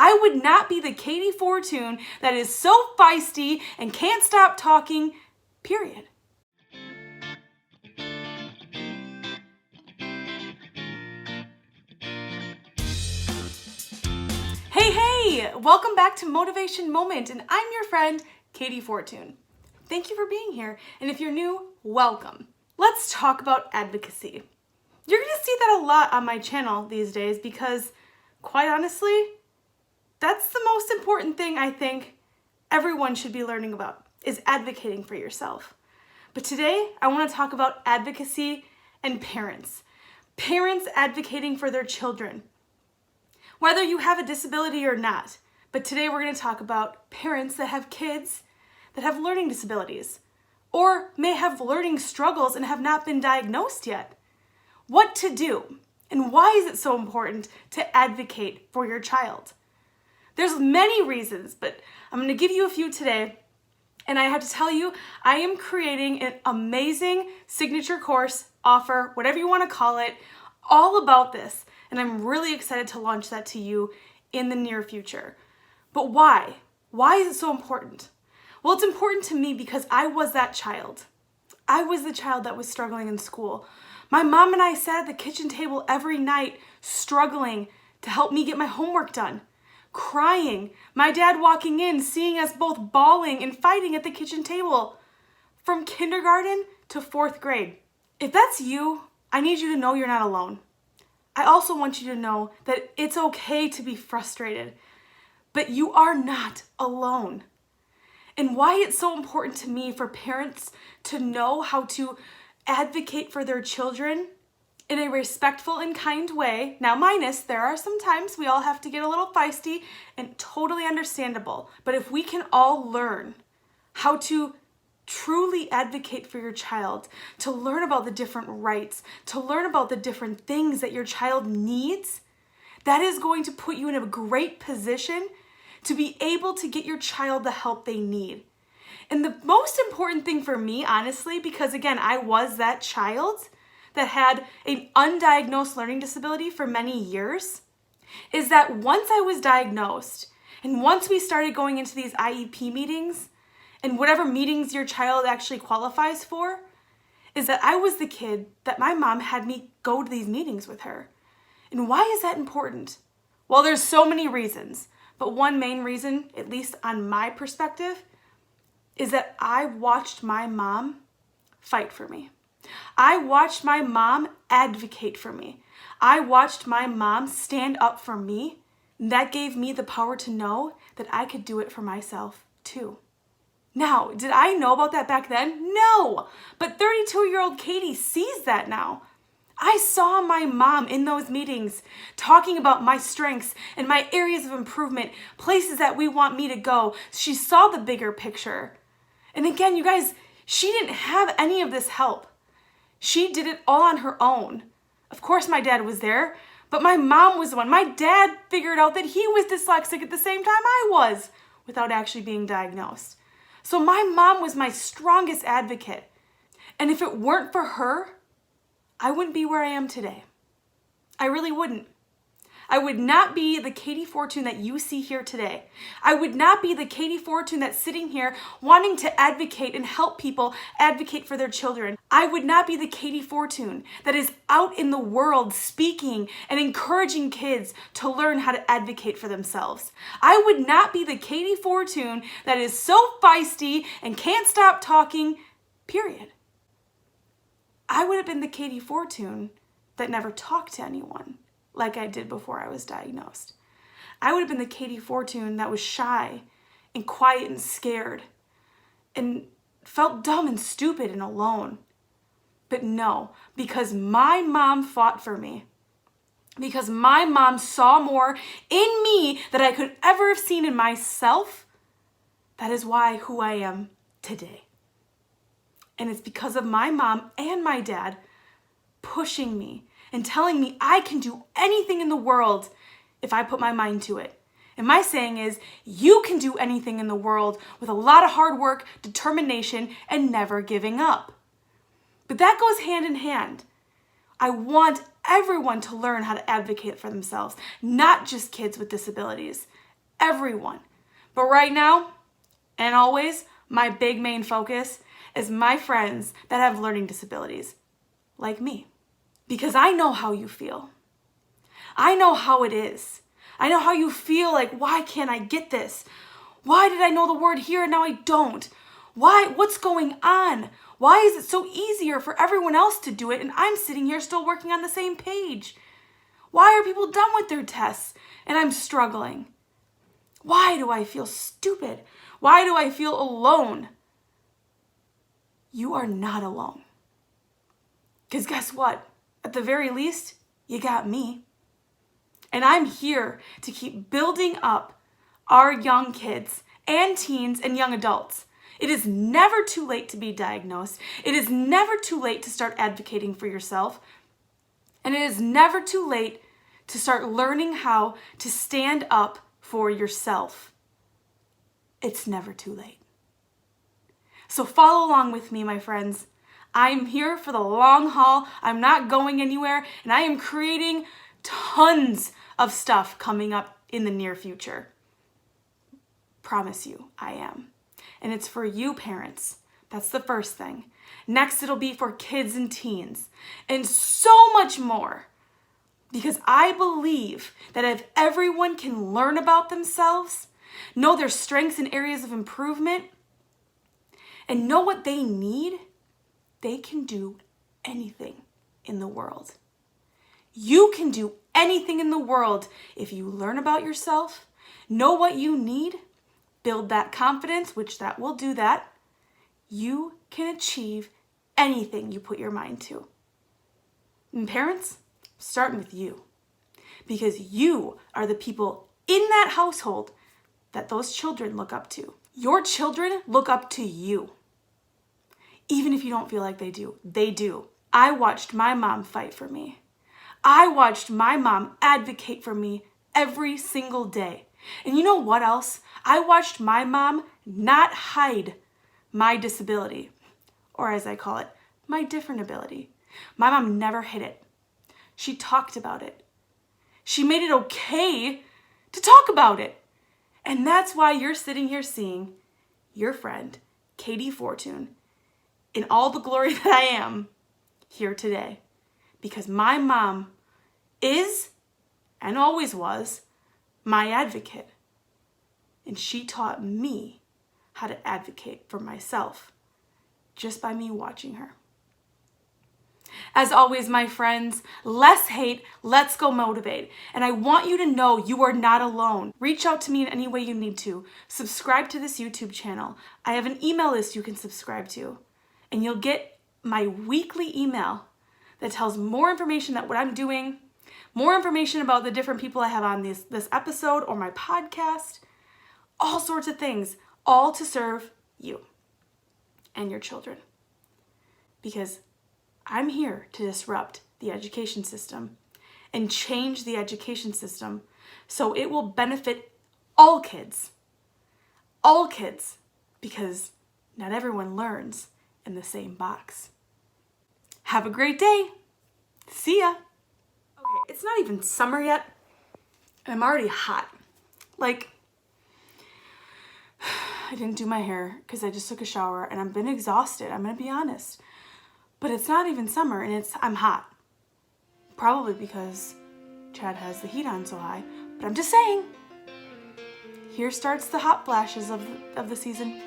I would not be the Katie Fortune that is so feisty and can't stop talking, period. Hey, welcome back to Motivation Moment, and I'm your friend, Katie Fortune. Thank you for being here, and if you're new, welcome. Let's talk about advocacy. You're going to see that a lot on my channel these days because, quite honestly, that's the most important thing I think everyone should be learning about, is advocating for yourself. But today, I want to talk about advocacy and parents. Parents advocating for their children. Whether you have a disability or not, but today we're going to talk about parents that have kids that have learning disabilities or may have learning struggles and have not been diagnosed yet. What to do and why is it so important to advocate for your child? There's many reasons, but I'm going to give you a few today. And I have to tell you, I am creating an amazing signature course, offer, whatever you want to call it, all about this. And I'm really excited to launch that to you in the near future. But why? Why is it so important? Well, it's important to me because I was that child. I was the child that was struggling in school. My mom and I sat at the kitchen table every night struggling to help me get my homework done. Crying. My dad walking in, seeing us both bawling and fighting at the kitchen table. From kindergarten to 4th grade. If that's you, I need you to know you're not alone. I also want you to know that it's okay to be frustrated, but you are not alone. And why it's so important to me for parents to know how to advocate for their children in a respectful and kind way. Now, minus, there are some times we all have to get a little feisty and totally understandable. But if we can all learn how to truly advocate for your child, to learn about the different rights, to learn about the different things that your child needs, that is going to put you in a great position to be able to get your child the help they need. And the most important thing for me, honestly, because again, I was that child that had an undiagnosed learning disability for many years, is that once I was diagnosed and once we started going into these IEP meetings, and whatever meetings your child actually qualifies for, is that I was the kid that my mom had me go to these meetings with her. And why is that important? Well, there's so many reasons, but one main reason, at least on my perspective, is that I watched my mom fight for me. I watched my mom advocate for me. I watched my mom stand up for me. And that gave me the power to know that I could do it for myself too. Now, did I know about that back then? No, but 32-year-old Katie sees that now. I saw my mom in those meetings talking about my strengths and my areas of improvement, places that we want me to go. She saw the bigger picture. And again, you guys, she didn't have any of this help. She did it all on her own. Of course, my dad was there, but my mom was the one. My dad figured out that he was dyslexic at the same time I was without actually being diagnosed. So my mom was my strongest advocate. And if it weren't for her, I wouldn't be where I am today. I really wouldn't. I would not be the Katie Fortune that you see here today. I would not be the Katie Fortune that's sitting here wanting to advocate and help people advocate for their children. I would not be the Katie Fortune that is out in the world speaking and encouraging kids to learn how to advocate for themselves. I would not be the Katie Fortune that is so feisty and can't stop talking, period. I would have been the Katie Fortune that never talked to anyone like I did before I was diagnosed. I would have been the Katie Fortune that was shy and quiet and scared and felt dumb and stupid and alone. But no, because my mom fought for me, because my mom saw more in me that I could ever have seen in myself, that is why who I am today. And it's because of my mom and my dad pushing me and telling me I can do anything in the world if I put my mind to it. And my saying is, you can do anything in the world with a lot of hard work, determination, and never giving up. But that goes hand in hand. I want everyone to learn how to advocate for themselves, not just kids with disabilities. everyone. But right now, and always, my big main focus is my friends that have learning disabilities, like me. Because I know how you feel. I know how it is. I know how you feel like, why can't I get this? Why did I know the word here and now I don't? Why? What's going on? Why is it so easier for everyone else to do it and I'm sitting here still working on the same page? Why are people done with their tests and I'm struggling? Why do I feel stupid? Why do I feel alone? You are not alone. Because guess what? At the very least, you got me. And I'm here to keep building up our young kids and teens and young adults. It is never too late to be diagnosed. It is never too late to start advocating for yourself. And it is never too late to start learning how to stand up for yourself. It's never too late. So follow along with me, my friends. I'm here for the long haul. I'm not going anywhere, and I am creating tons of stuff coming up in the near future. Promise you, I am. And it's for you parents. That's the first thing. Next, it'll be for kids and teens, and so much more. Because I believe that if everyone can learn about themselves, know their strengths and areas of improvement, and know what they need, they can do anything in the world. You can do anything in the world if you learn about yourself, know what you need, build that confidence, which that will do that. You can achieve anything you put your mind to. And parents, starting with you, because you are the people in that household that those children look up to. Your children look up to you. Even if you don't feel like they do, they do. I watched my mom fight for me. I watched my mom advocate for me every single day. And you know what else? I watched my mom not hide my disability, or as I call it, my different ability. My mom never hid it. She talked about it. She made it okay to talk about it. And that's why you're sitting here seeing your friend, Katie Fortune, in all the glory that I am here today. Because my mom is, and always was, my advocate. And she taught me how to advocate for myself just by me watching her. As always, my friends, less hate, let's go motivate. And I want you to know you are not alone. Reach out to me in any way you need to. Subscribe to this YouTube channel. I have an email list you can subscribe to. And you'll get my weekly email that tells more information about what I'm doing, more information about the different people I have on this episode or my podcast, all sorts of things, all to serve you and your children. Because I'm here to disrupt the education system and change the education system so it will benefit all kids, because not everyone learns in the same box. Have a great day. See ya. Okay, it's not even summer yet, and I'm already hot. Like, I didn't do my hair because I just took a shower and I've been exhausted, I'm gonna be honest. But it's not even summer and I'm hot. Probably because Chad has the heat on so high, but I'm just saying, here starts the hot flashes of the season.